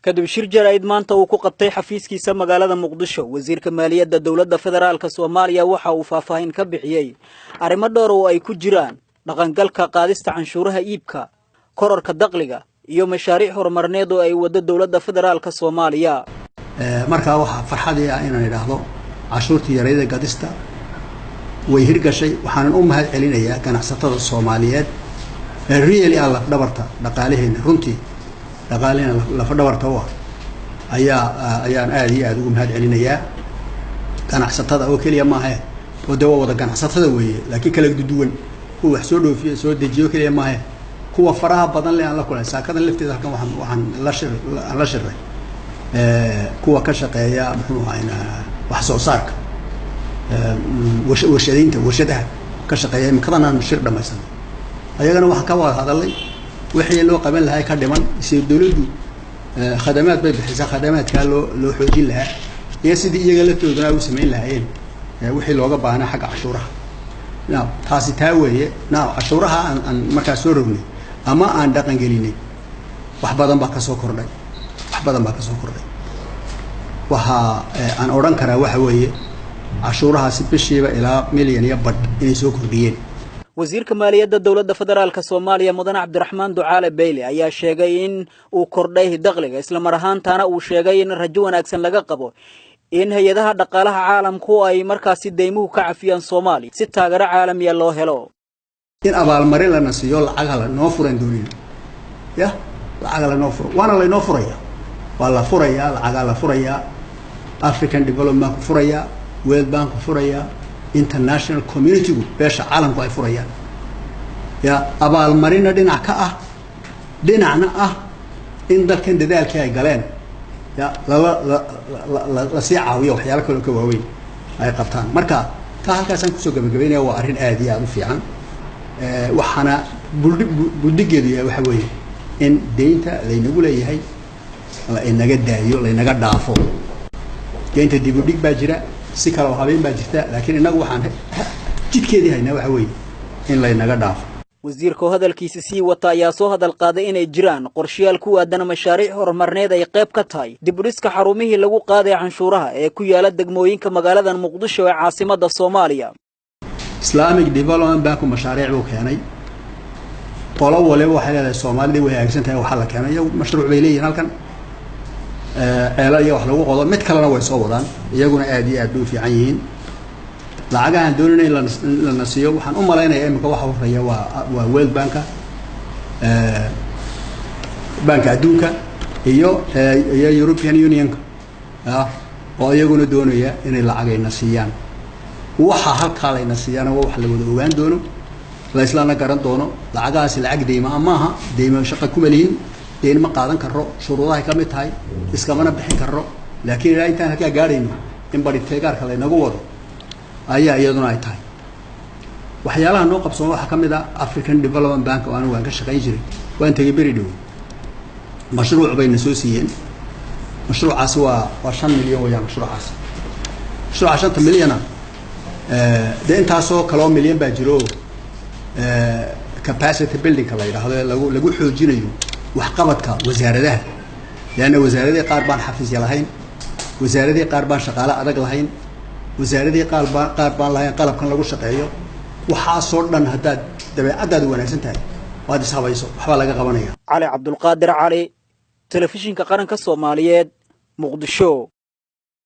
kadib shir jaraa'id maanta uu ku qabtay xafiiskiisa magaalada Muqdisho wasiirka maaliyadda dawladda federaalka Soomaaliya waxa uu faahfaahin ka bixiyay arrimo dhowr oo ay ku jiraan dhaqangalka qaadista canshuuraha iibka kororka dakhliga iyo mashaariic horumarineed oo ay wada dawladda federaalka Soomaaliya marka waxa farxadii ah inaan idhaahdo cashuurtii yareeyay gadista way hirgashay waxaan u mahad celinayaa ganacsatada Soomaaliyeed really alla dhabarta dhaqaalaheena runtii dhaqaalaheena la dhabarta waa ayaan aad ugu mahad celinayaa ganacsatada oo kaliya ma aha oo dawo wada ganacsatada weeye laakiin kala duwan kuwa wax soo dhoofiyo soo dejiyo kaliya ma aha kuwa faraha badan leh aan la kulay saakadan lafteeda halkan waxaan la shiray kuwa ka shaqeeya muxuu ahaynaa wax soo saarka warshadaha ka shaqeeya imikadan shir dhamaysan ayagana waxa ka wada hadalay wixii loo qaban lahaa ka dhiman si dawladdu khadamaad bay bixisaa khadamaadka loo xoojin lahaa iyo sidii iyaga la toodana u sameyn lahaayeen wixii looga baahnaa xagga cashuuraha taasi taa weeye cashuuraha aan markaa soo rognay ama aan dhaqan gelinay wax badan baa ka soo kordhay waxa aan oran karaa waxa weeye cashuurahaasi bishiiba ilaa milyan iyo badh inay soo kordhiyeen wasiirka maaliyadda dawladda federaalka Soomaaliya Mudane Cabdiraxmaan Ducaale Beyle ayaa sheegay in uu kordhay dakhliga isla mar ahaantaana uu sheegay in rajo wanaagsan laga qabo in hay'adaha dhaqaalaha caalamku ay markaasi deymuhu ka cafiyaan Soomaaliya si taageero caalami ah loo helo in abaalmarin la nasiyo lacag la noo furan doonina lacag la noo furo waana la noo furaya waa la furaya lacag la furaya African Development furaya World Bank furaya international community beesha caalamku ay furayaan abaalmarina dhinac ka ah dhinacna ah in dalkan dadaalkii ay galeen la sii caawiyo waxyaalo kale oo ka waaweyn ay qabtaan marka taa halkaas aan ku soo gabagabeynaya waa arrin aad iyo aad u fiican waxana buddigeedu yahay waxa weeye in deynta laynagu leeyahay la inaga daayo la inaga dhaafo deynta dib u dhig baa jira si kale oo habeen baa jirta laakiin inagu waxaan jidkeedii haynaa waxa weeye in la inaga dhaafo wasiirka hadalkiisa sii wata ayaa soo hadal qaaday inay jiraan qorshayaal ku aadan mashaariic horumarineed ay qayb ka tahay dib u dhiska xarumihii lagu qaaday canshuuraha ee ku yaala degmooyinka magaalada Muqdisho ee caasimadda Soomaaliya Islamic Development Bank mashaariic uu keenay qolo waliba waxay leedahay Soomaalida way hagaagsan tahay waxa la keenay mashruuc bay leeyihiin halkan iyo wax lagu qodo mid kalena way soo wadaan iyaguna aad iyo aad u fiican yihiin lacagahan doonayay la nasiyo waxaan u maleynayaa imika waxa horeeya waa World Bank banka adduunka iyo European Union oo iyaguna doonaya inay lacag nasiyaan waxa halka la nasiyana wax la wada ogaan doono la islaana garan doono lacagaas lacag deyma amaha deyma shaqo kuma lihin deyn ma qaadan karo shuruudaha ka mid tahay iskamana bixin karo laakiin ilaa intaan halka gaarayno in bari teegaarka la inagu wado ayaa iyaduna ay tahay waxyaalaha noo qabsoon waxa ka mid ah African Development Bank oo aan ka shaqayn jiray waan tagay bari dhow mashruuc bayna soo siiyeen mashruucaas waa 5 milyan oo yaa mashruucaas 5 milyan de intaasoo kala milyan baa jiro capacity building ka la yiraahdo lagu xoojinayo waxqabadka wasaaradaha لأن وزارة قارب بان حفيز يلاهين وزارة قارب بان شغالة أدق لاهين وزارة قارب بان لاهين قلب كان لقول شقيه وحاصرنا هداد دبي عدد وناسين تاني وهذا صعب يسوق حوالي قبنية علي عبد القادر علي تلفزيون كقرن كالصوماليات مقدشو